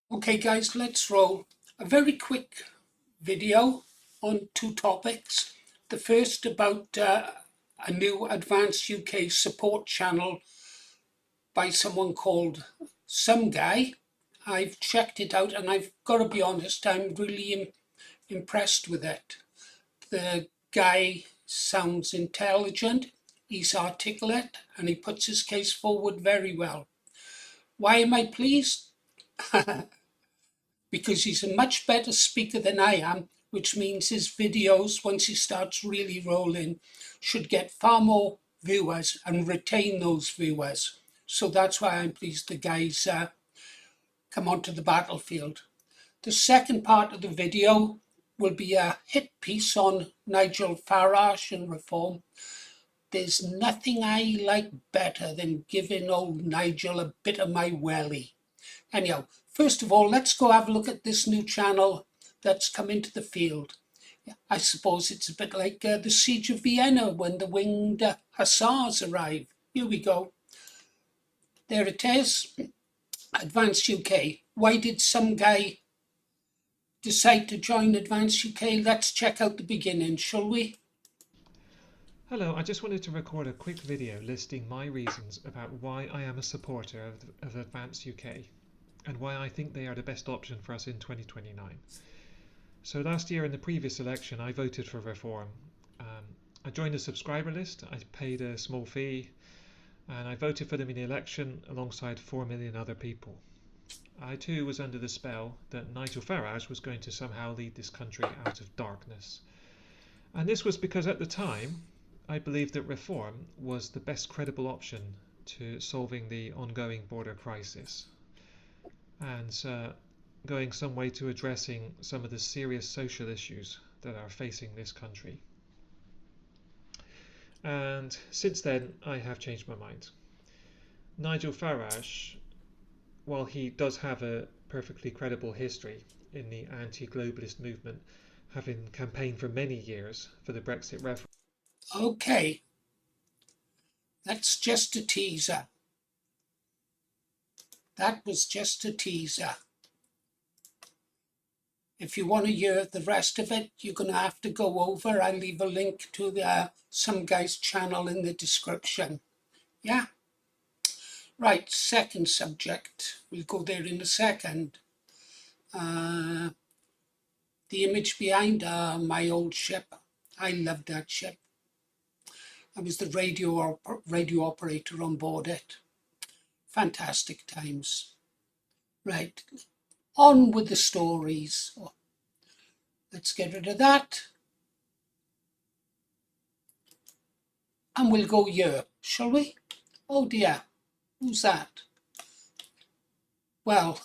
Okay guys, let's roll. A very quick video on two topics. The first about a new Advanced UK support channel by someone called Some Guy. I've checked it out and I've got to be honest, I'm really impressed with it. The guy sounds intelligent, he's articulate, and he puts his case forward very well. Why am I pleased? Because he's a much better speaker than I am, which means his videos, once he starts really rolling, should get far more viewers and retain those viewers. So that's why I'm pleased the guys come onto the battlefield. The second part of the video will be a hit piece on Nigel Farage and reform. There's nothing I like better than giving old Nigel a bit of my welly. Anyhow, first of all, let's go have a look at this new channel that's come into the field. I suppose it's a bit like the Siege of Vienna when the winged hussars arrive. Here we go. There it is. Advanced UK. Why did some guy decide to join Advanced UK? Let's check out the beginning, shall we? Hello, I just wanted to record a quick video listing my reasons about why I am a supporter of Advance UK and why I think they are the best option for us in 2029. So last year in the previous election I voted for Reform. I joined a subscriber list, I paid a small fee and I voted for them in the election alongside 4 million other people. I too was under the spell that Nigel Farage was going to somehow lead this country out of darkness. And this was because at the time I believed that reform was the best credible option to solving the ongoing border crisis and going some way to addressing some of the serious social issues that are facing this country. And since then, I have changed my mind. Nigel Farage, while he does have a perfectly credible history in the anti-globalist movement, having campaigned for many years for the Brexit referendum. Okay, that's just a teaser. That was just a teaser. If you want to hear the rest of it, you're going to have to go over. I'll leave a link to some guy's channel in the description. Yeah? Right, second subject. We'll go there in a second. The image behind my old ship. I loved that ship. I was the radio operator on board it. Fantastic times. Right, on with the stories. Let's get rid of that. And we'll go here, shall we? Oh dear, who's that? Well,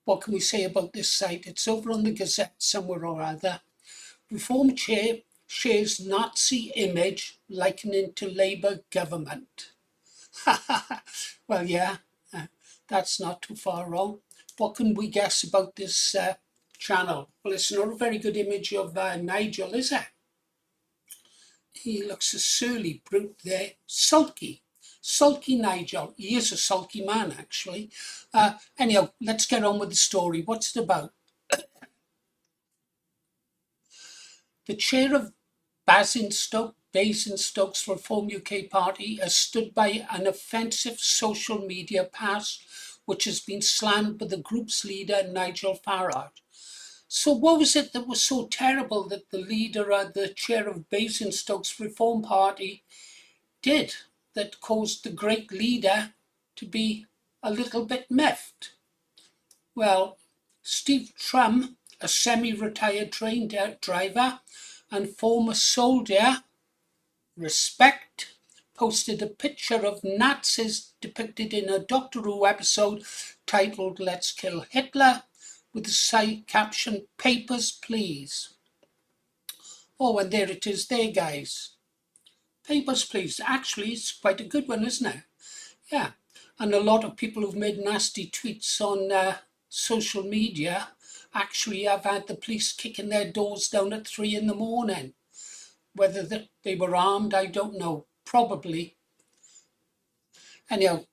what can we say about this site? It's over on the Gazette somewhere or other. Reform chair shares Nazi image likening to Labour government. Well, yeah, that's not too far wrong. What can we guess about this channel? Well, it's not a very good image of Nigel, is it? He looks a surly brute there. Sulky. Sulky Nigel. He is a sulky man, actually. Anyhow, let's get on with the story. What's it about? The chair of Basingstoke's Reform UK Party has stood by an offensive social media past which has been slammed by the group's leader, Nigel Farage. So what was it that was so terrible that the leader of the chair of Basingstoke's Reform Party did that caused the great leader to be a little bit miffed? Well, Steve Trum, a semi-retired train driver and former soldier, respect, posted a picture of Nazis depicted in a Doctor Who episode titled Let's Kill Hitler with the side caption, "Papers, please." Oh, and there it is there, guys. Papers, please. Actually, it's quite a good one, isn't it? Yeah. And a lot of people who've made nasty tweets on social media actually have had the police kicking their doors down at 3 a.m. Whether they were armed, I don't know. Probably. Anyhow,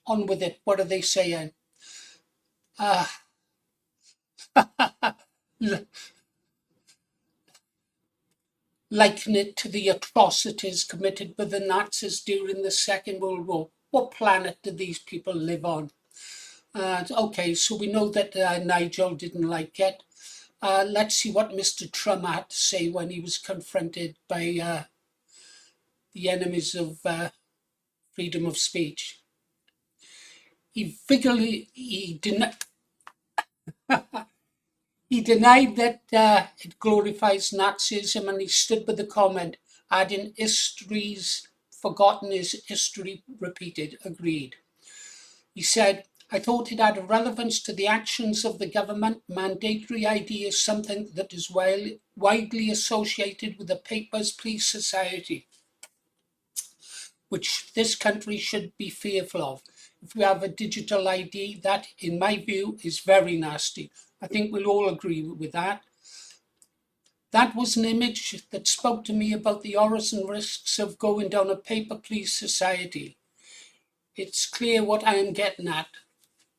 on with it. What are they saying? liken it to the atrocities committed by the Nazis during the Second World War. What planet do these people live on? Okay, so we know that Nigel didn't like it. Let's see what Mr. Trump had to say when he was confronted by the enemies of freedom of speech. He denied that it glorifies Nazism, and he stood by the comment, adding, history's forgotten is history repeated. Agreed. He said, I thought it had relevance to the actions of the government. Mandatory ID is something that is widely associated with the Papers, Please society, which this country should be fearful of. If we have a digital ID, that, in my view, is very nasty. I think we'll all agree with that. That was an image that spoke to me about the horrors and risks of going down a paper please society. It's clear what I am getting at.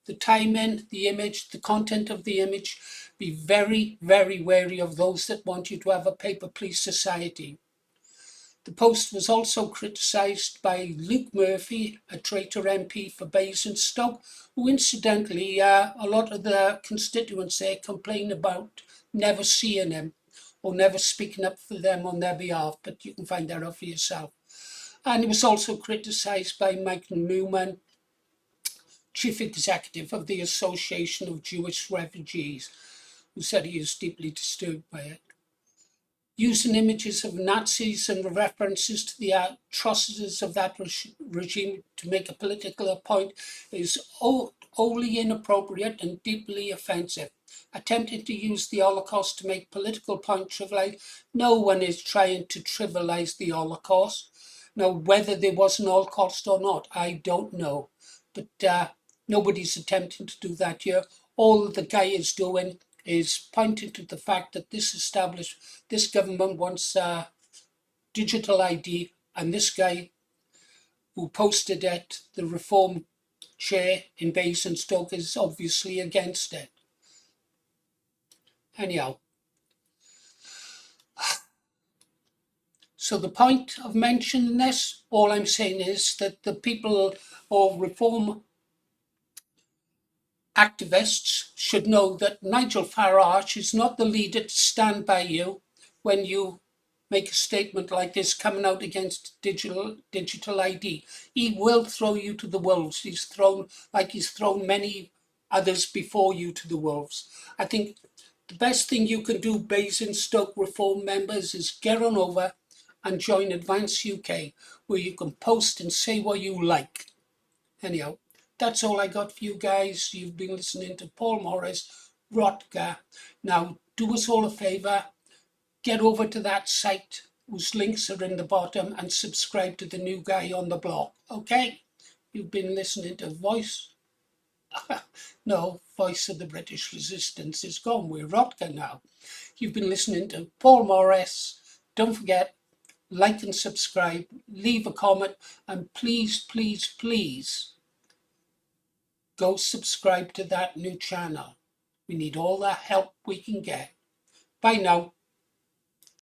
The timing, the image, the content of the image. Be very, very wary of those that want you to have a paper please society. The post was also criticised by Luke Murphy, a traitor MP for Basingstoke, who incidentally, a lot of the constituents there complain about never seeing him or never speaking up for them on their behalf, but you can find that out for yourself. And it was also criticised by Mike Newman, Chief Executive of the Association of Jewish Refugees, who said he is deeply disturbed by it. Using images of Nazis and references to the atrocities of that regime to make a political point is wholly inappropriate and deeply offensive. Attempting to use the Holocaust to make political points trivialize, no one is trying to trivialize the Holocaust. Now, whether there was an Holocaust or not, I don't know. But nobody's attempting to do that here. All the guy is doing is pointing to the fact that this government wants digital ID, and this guy who posted it, the Reform chair in Basingstoke, is obviously against it. Anyhow, so the point of mentioning this, all I'm saying is that the people or Reform activists should know that Nigel Farage is not the leader to stand by you when you make a statement like this coming out against digital ID. He will throw you to the wolves. He's thrown many others before you to the wolves. I think the best thing you can do, Basingstoke Reform members, is get on over and join Advance UK, where you can post and say what you like. Anyhow, that's all I got for you guys. You've been listening to Paul Morris, Rotker. Now, do us all a favour. Get over to that site whose links are in the bottom and subscribe to the new guy on the blog. Okay? You've been listening to Voice of the British Resistance is gone. We're Rotker now. You've been listening to Paul Morris. Don't forget, like and subscribe, leave a comment, and please, please, please go subscribe to that new channel. We need all the help we can get. Bye now.